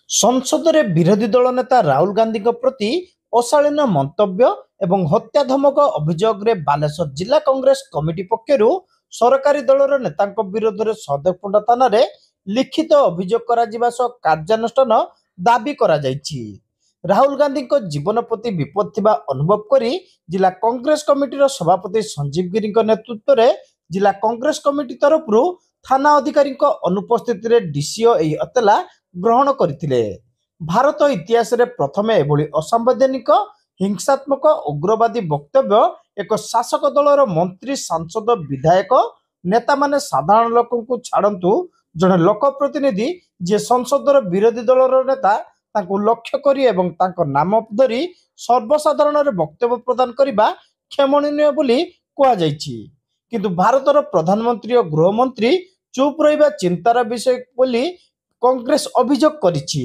संसद में विरोधी दल नेता राहुल गांधी प्रति अशालीन मंतव्य एवं हत्या धमक अभियोग रे बालेश्वर जिला कांग्रेस कमिटी पक्षर सरकारी दलर नेता विरोध में सदेवकुंड थाना लिखित अभियोग कार्यानुष्ठान दाबी करा जायछि। राहुल गांधी जीवन प्रति विपद थिबा अनुभव करी जिला कांग्रेस कमिटीर सभापति संजीव गिरी नेतृत्व में जिला कांग्रेस कमिटी तरफ थाना अधिकारी अनुपस्थित डीसीओ एही हत्या ग्रहण करथिले। भारत इतिहास रे प्रथमे एभली असंवैधानिक हिंसात्मक उग्रवादी वक्तव्य एक शासक दलर मंत्री सांसद विधायक नेता माने साधारण लोक को छाड़ू जड़े लोक प्रतिनिधि जे संसदर विरोधी दलर नेता तांको लक्ष्य करी एवं तांको नाम धरी सर्वसाधारण रे वक्तव्य प्रदान करिबा क्षमणीय बोली कुआ जायछि। किंतु भारतर प्रधानमंत्री और गृहमंत्री चुप रहिबा चिंतार विषय बोली कांग्रेस अभियोग करिछि।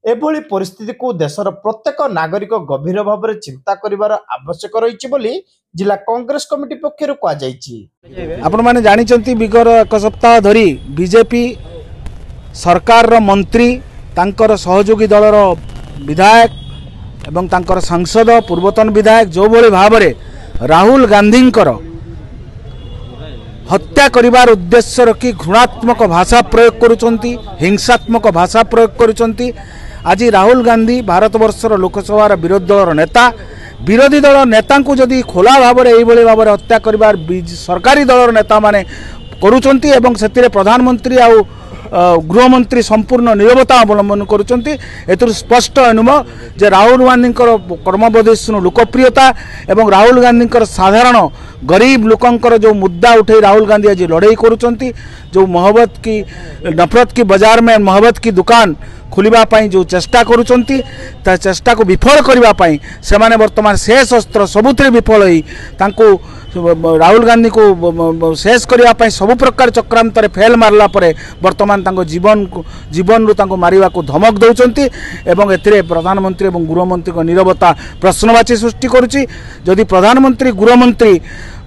एभली परिस्थिति को देशर प्रत्येक नागरिक गभीर भाव में चिंता करिवार आवश्यक रहिछि बोली जिला कांग्रेस कमिटी पक्षर कुआ जायछि। आपण माने जानिचंती विगत एक सप्ताह धरी बीजेपी सरकार रो मंत्री तांकर सहयोगी दलर विधायक एवं तांकर सांसद पूर्वतन विधायक जो भली भाव में राहुल गांधी हत्या करिवार उद्देश्य रखी घृणात्मक भाषा प्रयोग करुचंती, हिंसात्मक भाषा प्रयोग करुचंती। आज राहुल गांधी भारत वर्षर लोकसभा विरोधी दलर नेता, विरोधी दल नेता को जदि खोला भाव में यही भाव में हत्या करिवार सरकारी दलर नेता माने करुचंती एवं सेतिरे प्रधानमंत्री आउ गृहमंत्री संपूर्ण निरवता अवलंबन करुचंती। एतुर स्पष्ट अनुमान जे राहुल गांधी कर्मबोधिष्णु लोकप्रियता एवं राहुल गांधी साधारण गरीब लोकंकर जो मुद्दा उठे राहुल गांधी आज लड़ाई करुचंती। जो मोहब्बत की नफरत की बाजार में मोहब्बत की दुकान खोलिबा पाई जो चेष्टा करुचंती ता चेष्टा को विफल करिबा पाई से माने वर्तमान शेष अस्त्र सबुतरे विफल होई तांको राहुल गांधी को शेष करिबा पाई सब प्रकार चक्रांत रे फेल मारला परे वर्तमान तांको जीवन रु तांको मारिबा को धमक दउचंती एवं एथिरे प्रधानमंत्री एवं गृहमंत्री को निरवता प्रश्नवाची सृष्टि करुची। जदि प्रधानमंत्री गृहमंत्री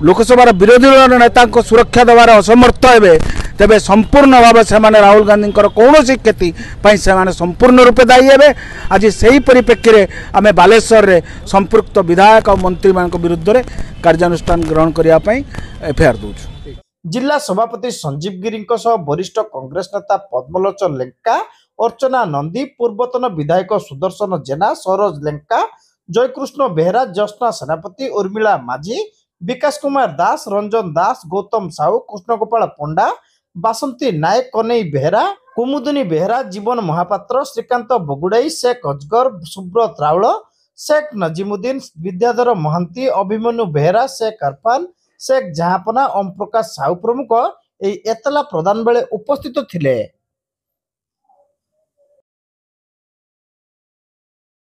लोकसभा विरोधी दल नेता को सुरक्षा देवार असमर्थ हेबे तेबे संपूर्ण भाव से राहुल गांधी कौन क्षति से संपूर्ण रूपे दायी हेबे। आज से परिप्रेक्षी में आम बालेश्वर रे संपृक्त विधायक और मंत्री मान विरुद्ध रे कार्यानुष्ठान ग्रहण करने एफआईआर दउछु। जिला सभापति संजीव गिरी वरिष्ठ कांग्रेस नेता पद्मलोचन लेंका, अर्चना नंदी, पूर्वतन विधायक सुदर्शन जेना, सरोज लेंका, जयकृष्ण बेहरा, ज्योत्ना सेनापति, उर्मिला माझी, विकास कुमार दास, रंजन दास, गौतम साहू, कृष्णगोपाल पंडा, बासंती नायक, कन्हई बेहरा, कुमुदिनी बेहरा, जीवन महापात्र, श्रीकांत बगुड़ाई, शेख अजगर, सुब्रत राउल, शेख नजीमुद्दीन, विद्याधर महांती, अभिमन्यु बेहरा, शेख अरफान, शेख जहापना, ओम प्रकाश साहू प्रमुख एतला प्रदान बेले उपस्थित थिले।